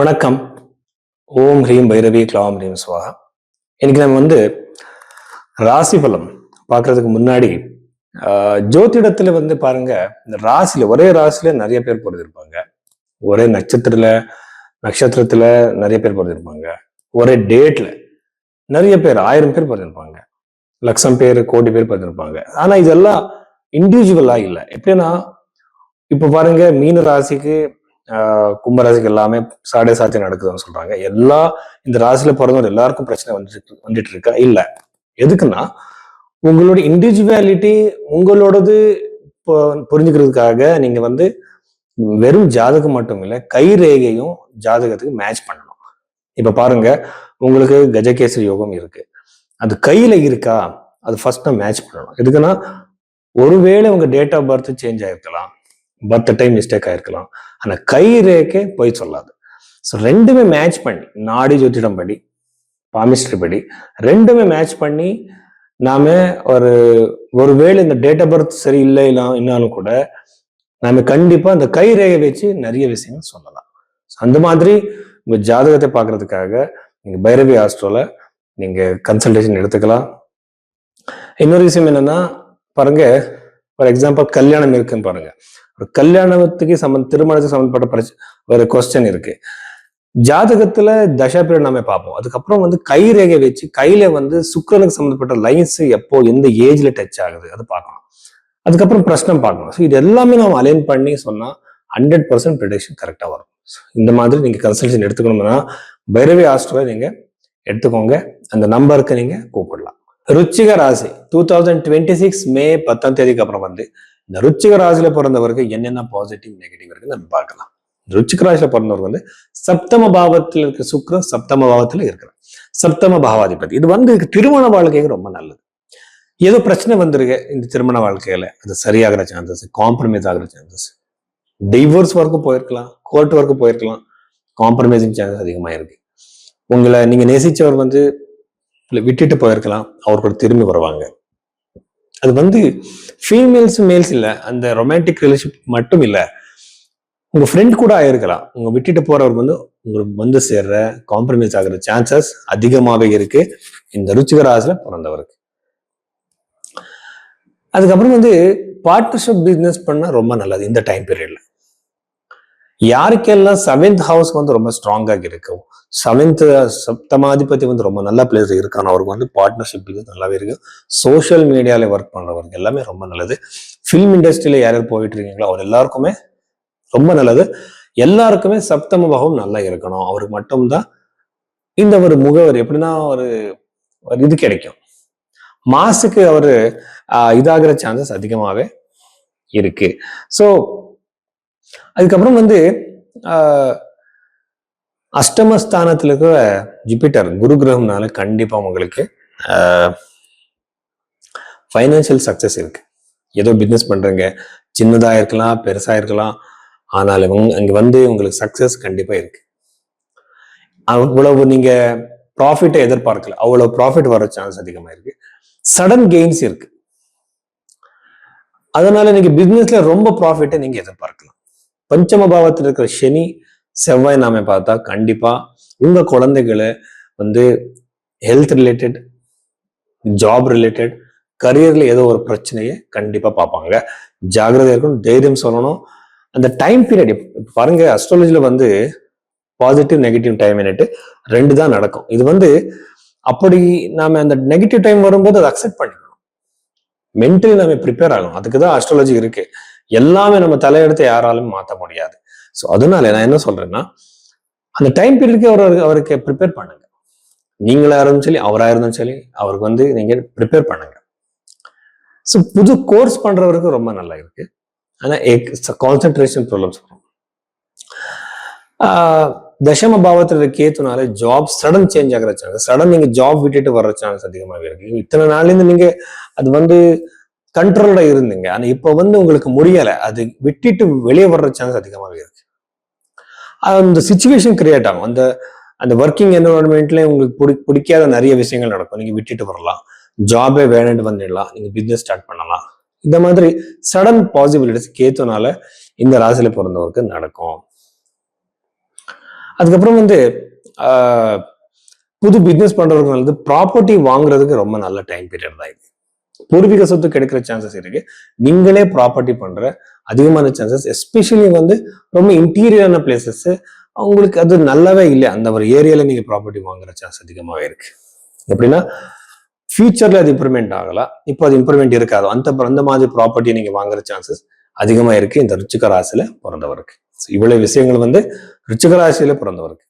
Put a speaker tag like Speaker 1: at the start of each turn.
Speaker 1: வணக்கம். ஓம் ஹ்ரீம் பைரவி க்ளாம் ஹ்ரீம் ஸ்வாஹா. இன்னைக்கு நம்ம ராசி பலம் பார்க்கறதுக்கு முன்னாடி ஜோதிடத்துல பாருங்க, இந்த ராசியில ஒரே ராசியில நிறைய பேர் பிறந்திருப்பாங்க. ஒரே நட்சத்திரத்துல நிறைய பேர் பிறந்திருப்பாங்க. ஒரே டேட்ல நிறைய பேர் 1000 பேர் பிறந்திருப்பாங்க. லட்சம் பேர், கோடி பேர் பிறந்திருப்பாங்க. ஆனா இதெல்லாம் இண்டிவிஜுவலா இல்லை. எப்படின்னா இப்ப பாருங்க, மீன ராசிக்கு கும்பராசிக்கு எல்லாமே சாடே சாத்தி நடக்குதுன்னு சொல்றாங்க. இந்த ராசியில பிறந்தவங்க எல்லாருக்கும் பிரச்சனை வந்துட்டு இருக்கா? இல்ல. எதுக்குன்னா உங்களோட இண்டிவிஜுவாலிட்டி உங்களோடது புரிஞ்சுக்கிறதுக்காக நீங்க வெறும் ஜாதகம் மட்டும் இல்ல, கை ரேகையும் ஜாதகத்துக்கு மேட்ச் பண்ணணும். இப்ப பாருங்க, உங்களுக்கு கஜகேசரி யோகம் இருக்கு, அது கையில இருக்கா? அது ஃபர்ஸ்ட் மேட்ச் பண்ணணும். எதுக்குன்னா ஒருவேளை உங்க டேட் ஆஃப் பர்த் சேஞ்ச் ஆயிருக்கலாம், பர்த் டைம் மிஸ்டேக் ஆயிருக்கலாம், ஆனா கை ரேகை போய் சொல்லாது. ஸோ ரெண்டுமே மேட்ச் பண்ணி, நாடி ஜோதிடம் படி, பாமிஸ்ட்ரி படி ரெண்டுமே மேட்ச் பண்ணி நாம ஒருவேளை இந்த டேட் ஆஃப் பர்த் சரி இல்லை இன்னாலும் கூட நாம கண்டிப்பா இந்த கை ரேகை வச்சு நிறைய விஷயங்கள் சொல்லலாம். அந்த மாதிரி உங்க ஜாதகத்தை பார்க்கறதுக்காக நீங்க பைரவி ஆஸ்ட்ரோல நீங்க கன்சல்டேஷன் எடுத்துக்கலாம். இன்னொரு விஷயம் என்னன்னா, பாருங்க, ஃபார் எக்ஸாம்பிள் கல்யாணம் இருக்குன்னு பாருங்க, ஒரு கல்யாணத்துக்கு திருமணத்துக்கு சம்பந்தப்பட்ட ஒரு கொஸ்டின் இருக்கு. ஜாதகத்துல தசா பீரியட் நாம பார்ப்போம். அதுக்கப்புறம் கை ரேகை வச்சு கையில சுக்கிரனுக்கு சம்பந்தப்பட்ட லைன்ஸ் எப்போ எந்த ஏஜ்ல டச் ஆகுது அது பார்க்கணும். அதுக்கப்புறம் பிரச்சனை பார்க்கணும். ஸோ இது எல்லாமே நம்ம அலைன் பண்ணி சொன்னா 100% ப்ரெடிக்ஷன் கரெக்டா வரும். இந்த மாதிரி நீங்க கன்சல்டேஷன் எடுத்துக்கணும்னா பைரவி ஆஸ்ட்ரோவை நீங்க எடுத்துக்கோங்க. அந்த நம்பருக்கு நீங்க கூப்பிடலாம். ருச்சிக ராசி 2026 மே 10ஆம் தேதிக்கு அப்புறம் இந்த ருச்சிக ராசியில பிறந்தவருக்கு என்னென்ன பாசிட்டிவ் நெகட்டிவ் இருக்கு நம்ம பார்க்கலாம். ருச்சிக ராசியில பிறந்தவர் சப்தம பாவத்தில் இருக்க சுக்கிரன் சப்தம பாவத்துல இருக்கிறார். சப்தம பாவாதிபதி. இது திருமண வாழ்க்கைக்கு ரொம்ப நல்லது. ஏதோ பிரச்சனை வந்திருக்கு இந்த திருமண வாழ்க்கையில, அது சரியாகிற சான்சஸ், காம்ப்ரமைஸ் ஆகிற சான்சஸ், டிவோர்ஸ் வரைக்கும் போயிருக்கலாம், கோர்ட் வரைக்கும் போயிருக்கலாம், காம்ப்ரமைசிங் சான்சஸ் அதிகமா இருக்கு. உங்களை நீங்க நேசிச்சவர் விட்டுட்டு போயிருக்கலாம், அவர் கூட திரும்பி வருவாங்க. அது ஃபீமேல்ஸ் மேல்ஸ் இல்ல, அந்த ரொமான்டிக் ரிலேஷன்ஷிப் மட்டும் இல்ல, உங்க ஃப்ரெண்ட் கூட ஆயிருக்கலாம். உங்க விட்டுட்டு போறவர் உங்களுக்கு சேர்ற காம்ப்ரமைஸ் ஆகிற சான்சஸ் அதிகமாவே இருக்கு இந்த ருச்சிக ராசியில பிறந்தவருக்கு. அதுக்கப்புறம் பார்ட்னர்ஷிப் பிசினஸ் பண்ணா ரொம்ப நல்லது இந்த டைம் பீரியட்ல. யாருக்கெல்லாம் 7th ஹவுஸ் ரொம்ப ஸ்ட்ராங்கா இருக்கும், 7th சப்தமாதிபதி ரொம்ப நல்ல பிளேஸ் இருக்கான அவருக்கு பார்ட்னர்ஷிப் பிசினஸ் நல்லாவே இருக்கு. சோசியல் மீடியால ஒர்க் பண்றவருக்கு எல்லாமே ரொம்ப நல்லது. ஃபிலிம் இண்டஸ்ட்ரியில யாராவது போயிட்டு இருக்கீங்களோ அவர் எல்லாருக்குமே ரொம்ப நல்லது. எல்லாருக்குமே சப்தம பாவம் நல்லா இருக்கணும். அவருக்கு மட்டும்தான் இந்த ஒரு முகவர் எப்படின்னா ஒரு இது கிடைக்கும். மாசுக்கு அவரு இதாகிற சான்சஸ் அதிகமாவே இருக்கு. ஸோ அதுக்கப்புறம் அஷ்டமஸ்தானத்துல இருக்கிற ஜூபிட்டர் குரு கிரகம்னால கண்டிப்பா உங்களுக்கு ஃபைனான்சியல் சக்சஸ் இருக்கு. ஏதோ பிசினஸ் பண்றீங்க, சின்னதா இருக்கலாம் பெருசா இருக்கலாம், ஆனாலும் அங்க உங்களுக்கு சக்சஸ் கண்டிப்பா இருக்கு. அவ்வளவு நீங்க ப்ராஃபிட்டை எதிர்பார்க்கல, அவ்வளவு ப்ராஃபிட் வர சான்ஸ் அதிகமா இருக்கு. சடன் கெயின்ஸ் இருக்கு. அதனால நீங்க பிசினஸ்ல ரொம்ப ப்ராஃபிட்டை நீங்க எதிர்பார்க்கலாம். பஞ்சம பாவத்தில் இருக்கிற சனி செவ்வாய் நாம பார்த்தா கண்டிப்பா உங்க குழந்தைகளை ஹெல்த் ரிலேட்டட், ஜாப் ரிலேட்டட், கரியர்ல ஏதோ ஒரு பிரச்சனையை கண்டிப்பா பார்ப்பாங்க. ஜாகிரதையா இருக்கணும், தைரியம் சொல்லணும். அந்த டைம் பீரியட் பாருங்க, அஸ்ட்ராலஜில பாசிட்டிவ் நெகட்டிவ் டைம் ரெண்டு தான் நடக்கும். இது அப்படி நாம அந்த நெகட்டிவ் டைம் வரும்போது அதை அக்செப்ட் பண்ணிக்கணும். மென்டலி நம்ம ப்ரிப்பேர் ஆகணும். அதுக்குதான் அஸ்ட்ராலஜி இருக்கு. எல்லாமே நம்ம தலையெடுத்து யாராலும் மாற்ற முடியாது. ஸோ அதனால நான் என்ன சொல்றேன்னா, அந்த டைம் பீரியடுக்கு அவருக்கு ப்ரிப்பேர் பண்ணுங்க. நீங்களா இருந்தாலும் சரி, அவரா இருந்தாலும் சரி, அவருக்கு நீங்க ப்ரிப்பேர் பண்ணுங்க. ஸோ புது கோர்ஸ் பண்றவருக்கு ரொம்ப நல்லா இருக்கு. ஆனா கான்சென்ட்ரேஷன் ப்ராப்ளம்ஸ் வரும். தசம பாவத்துல கேத்துனால ஜாப் சடன் சேஞ்ச் ஆகிற சான்ஸ், சடன் நீங்க ஜாப் விட்டுட்டு வர்ற சான்ஸ் அதிகமாகவே இருக்கு. இத்தனை நாள்ல நீங்க அது கண்ட்ரோல்ல இருந்தீங்க, ஆனா இப்ப உங்களுக்கு முடியல, அது விட்டுட்டு வெளியே வர்ற சான்ஸ் அதிகமாகவே இருக்கு. அந்த சிச்சுவேஷன் கிரியேட் ஆகும். அந்த ஒர்க்கிங் என்வரன்மெண்ட்ல உங்களுக்கு பிடிக்காத நிறைய விஷயங்கள் நடக்கும். நீங்க விட்டுட்டு வரலாம், ஜாபே வேணும்னு வந்துடலாம், நீங்க பிசினஸ் ஸ்டார்ட் பண்ணலாம். இந்த மாதிரி சடன் பாசிபிலிட்டிஸ் கேத்துனால இந்த ராசியில பிறந்தவருக்கு நடக்கும். அதுக்கப்புறம் வந்து புது பிசினஸ் பண்றவங்க வந்து ப்ராப்பர்ட்டி வாங்குறதுக்கு ரொம்ப நல்ல டைம் பீரியட் தான் இது. பூர்வீக சொத்து கிடைக்கிற சான்சஸ் இருக்கு. நீங்களே ப்ராப்பர்ட்டி பண்ற அதிகமான சான்சஸ், எஸ்பெஷலி வந்து ரொம்ப இன்டீரியரான பிளேசஸ், அவங்களுக்கு அது நல்லாவே இல்லை, அந்த ஒரு ஏரியால நீங்க ப்ராப்பர்ட்டி வாங்குற சான்ஸ் அதிகமாகவே இருக்கு. எப்படின்னா ஃபியூச்சர்ல அது இம்ப்ரூவ்மெண்ட் ஆகலாம், இப்போ அது இம்ப்ரூவ்மெண்ட் இருக்காது, அந்த மாதிரி ப்ராப்பர்ட்டி நீங்க வாங்குற சான்சஸ் அதிகமா இருக்கு இந்த ரிச்சிக ராசியில பிறந்தவருக்கு. இவ்வளவு விஷயங்கள் வந்து ரிச்சிக ராசியில பிறந்தவருக்கு.